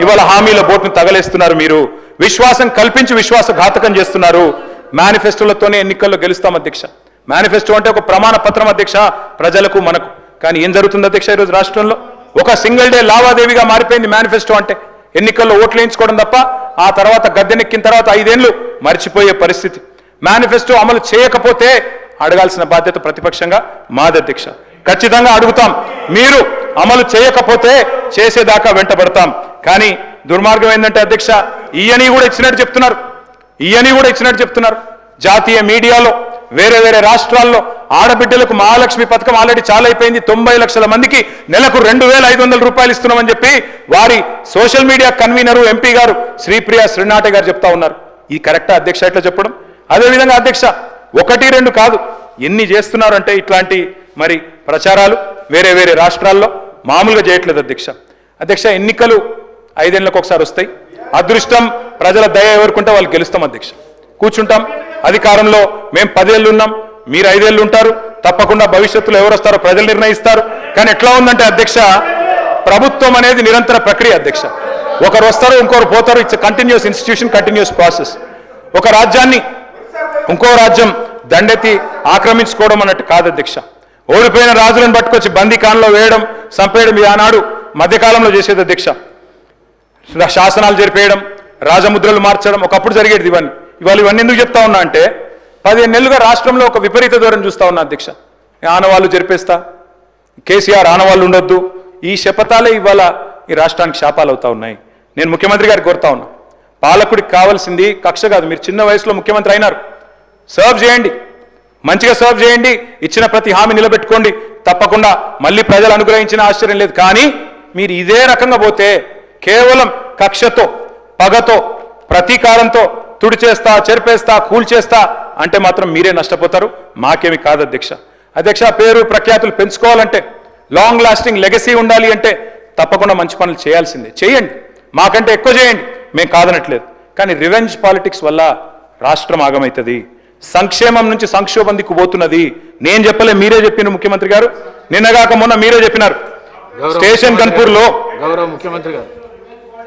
ఇవాళ హామీల బోట్ను తగలేస్తున్నారు. మీరు విశ్వాసం కల్పించి విశ్వాసఘాతకం చేస్తున్నారు. మేనిఫెస్టోలతోనే ఎన్నికల్లో గెలుస్తాం అధ్యక్ష. మేనిఫెస్టో అంటే ఒక ప్రమాణ పత్రం అధ్యక్ష, ప్రజలకు మనకు. కానీ ఏం జరుగుతుంది అధ్యక్ష ఈరోజు రాష్ట్రంలో? ఒక సింగిల్ డే లావాదేవీగా మారిపోయింది మేనిఫెస్టో అంటే. ఎన్నికల్లో ఓట్లు వేయించుకోవడం తప్ప ఆ తర్వాత గద్దెనెక్కిన తర్వాత 5 ఏళ్లు మర్చిపోయే పరిస్థితి. మేనిఫెస్టో అమలు చేయకపోతే అడగాల్సిన బాధ్యత ప్రతిపక్షంగా మాది అధ్యక్ష. ఖచ్చితంగా అడుగుతాం. మీరు అమలు చేయకపోతే చేసేదాకా వెంటబడతాం. కానీ దుర్మార్గం ఏంటంటే అధ్యక్ష, ఈయని కూడా ఇచ్చినట్టు చెప్తున్నారు. జాతీయ మీడియాలో వేరే వేరే రాష్ట్రాల్లో ఆడబిడ్డలకు మహాలక్ష్మి పథకం ఆల్రెడీ చాలా అయిపోయింది. 90 లక్షల మందికి నెలకు 2,500 రూపాయలు ఇస్తున్నామని చెప్పి వారి సోషల్ మీడియా కన్వీనరు ఎంపీ గారు శ్రీప్రియ శ్రీనాటే గారు చెప్తా ఉన్నారు. ఇది కరెక్టా అధ్యక్ష ఇట్లా చెప్పడం? అదేవిధంగా అధ్యక్ష 1-2 కాదు, ఎన్ని చేస్తున్నారంటే ఇట్లాంటి మరి ప్రచారాలు వేరే వేరే రాష్ట్రాల్లో మామూలుగా చేయట్లేదు అధ్యక్ష. ఎన్నికలు 5 ఏళ్లకు ఒకసారి వస్తాయి. అదృష్టం ప్రజల దయ ఎవరుకుంటే వాళ్ళు గెలుస్తాం అధ్యక్ష. కూర్చుంటాం. అధికారంలో మేము 10 ఏళ్ళు ఉన్నాం, మీరు 5 ఏళ్ళు ఉంటారు. తప్పకుండా భవిష్యత్తులో ఎవరు వస్తారో ప్రజలు నిర్ణయిస్తారు. కానీ ఎట్లా ఉందంటే అధ్యక్ష, ప్రభుత్వం అనేది నిరంతర ప్రక్రియ అధ్యక్ష. ఒకరు వస్తారు, ఇంకొకరు పోతారు. It's continuous institution, continuous process. ఒక రాజ్యాన్ని ఇంకో రాజ్యం దండెత్తి ఆక్రమించుకోవడం అన్నట్టు కాదు అధ్యక్ష. ఓడిపోయిన రాజులను పట్టుకొచ్చి బందీఖాన్లో వేయడం, చంపేయడం ఇది ఆనాడు మధ్యకాలంలో చేసేది అధ్యక్ష. శాసనాలు జరిపేయడం, రాజముద్రలు మార్చడం ఒకప్పుడు జరిగేది. ఇవాళ ఇవన్నీ ఎందుకు చెప్తా ఉన్నా అంటే 15 నెలలుగా రాష్ట్రంలో ఒక విపరీత ధోరణి చూస్తా ఉన్నా అధ్యక్ష. ఆనవాళ్ళు జరిపేస్తా, కేసీఆర్ ఆనవాళ్ళు ఉండొద్దు, ఈ శపథాలే ఇవాళ ఈ రాష్ట్రానికి శాపాలు అవుతా ఉన్నాయి. నేను ముఖ్యమంత్రి గారికి కోరుతా ఉన్నా, పాలకుడికి కావాల్సింది కక్ష కాదు. మీరు చిన్న వయసులో ముఖ్యమంత్రి అయినారు, సర్వ్ చేయండి, మంచిగా సర్వ్ చేయండి, ఇచ్చిన ప్రతి హామీ నిలబెట్టుకోండి. తప్పకుండా మళ్ళీ ప్రజలు అనుగ్రహించిన ఆశ్చర్యం లేదు. కానీ మీరు ఇదే రకంగా పోతే కేవలం కక్షతో, పగతో, ప్రతీకారంతో తుడిచేస్తా, చెరిపేస్తా, కూల్చేస్తా అంటే మాత్రం మీరే నష్టపోతారు, మాకేమి కాదు అధ్యక్ష. పేరు ప్రఖ్యాతులు పెంచుకోవాలంటే, లాంగ్ లాస్టింగ్ లెగసీ ఉండాలి అంటే తప్పకుండా మంచి పనులు చేయాల్సిందే. చేయండి, మాకంటే ఎక్కువ చేయండి, మేము కాదనట్లేదు. కానీ రివెంజ్ పాలిటిక్స్ వల్ల రాష్ట్రం ఆగమవుతుంది, సంక్షేమం నుంచి సంక్షోభం దిక్కు పోతున్నది. నేను చెప్పలే, మీరే చెప్పిన ముఖ్యమంత్రి గారు. నిన్నగాక మొన్న మీరే చెప్పినారు. స్టేషన్ గన్పూర్లో గౌరవ ముఖ్యమంత్రి గారు